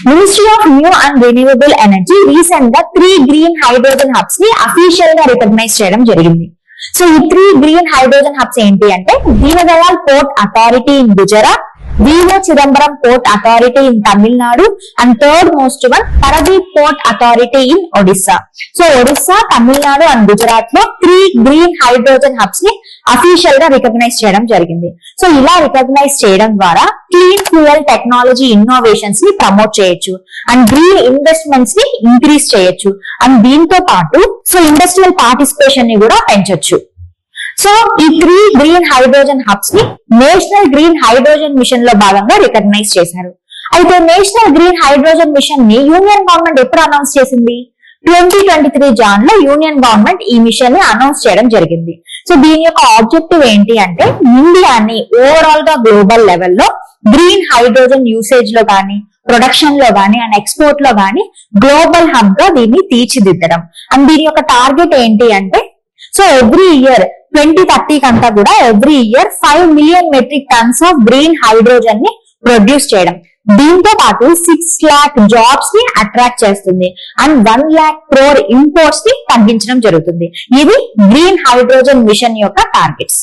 Ministry of new and renewable energy recent గా 3 green hydrogen hubs ని official గా recognise చేయడం జరిగింది. సో ఈ 3 గ్రీన్ హైడ్రోజన్ హబ్స్ ఏంటి అంటే Deen Dayal port authority in Gujarat, Vivo Chidambaram port authority in Tamil Nadu and third most one Paradip port authority in Odisha. So Odisha, Tamil Nadu and Gujarat లో 3 green hydrogen hubs ని అఫీషియల్ గా రికగ్నైజ్ చేయడం జరిగింది. సో ఇలా రికగ్నైజ్ చేయడం ద్వారా క్లీన్ ఫ్యూయల్ టెక్నాలజీ ఇన్నోవేషన్స్ ని ప్రమోట్ చేయొచ్చు అండ్ గ్రీన్ ఇన్వెస్ట్మెంట్స్ ని ఇంక్రీజ్ చేయొచ్చు అండ్ దీంతో పాటు సో ఇండస్ట్రియల్ పార్టిసిపేషన్ ని కూడా పెంచొచ్చు. సో ఈ 3 గ్రీన్ హైడ్రోజన్ హబ్స్ ని నేషనల్ గ్రీన్ హైడ్రోజన్ మిషన్ లో భాగంగా రికగ్నైజ్ చేశారు. అయితే నేషనల్ గ్రీన్ హైడ్రోజన్ మిషన్ ని యూనియన్ గవర్నమెంట్ ఎప్పుడు అనౌన్స్ చేసింది? 2023 జాన్ లో యూనియన్ గవర్నమెంట్ ఈ మిషన్ ని అనౌన్స్ చేయడం జరిగింది. సో దీని యొక్క ఆబ్జెక్టివ్ ఏంటి అంటే ఇండియాని ఓవరాల్ గా గ్లోబల్ లెవెల్లో గ్రీన్ హైడ్రోజన్ యూసేజ్ లో గానీ, ప్రొడక్షన్ లో గానీ అండ్ ఎక్స్పోర్ట్ లో గానీ గ్లోబల్ హబ్ గా దీన్ని తీర్చిదిద్దడం. అండ్ దీని యొక్క టార్గెట్ ఏంటి అంటే సో ఎవ్రీ ఇయర్ 2030 కంతా కూడా every year 5 million metric tons of green hydrogen ని ప్రొడ్యూస్ చేయడం. దీంతో పాటు 6 lakh జాబ్స్ ని అట్రాక్ట్ చేస్తుంది అండ్ 1 lakh crore ఇంపోర్ట్స్ ని తగ్గించడం జరుగుతుంది. ఇది గ్రీన్ హైడ్రోజన్ మిషన్ యొక్క టార్గెట్స్.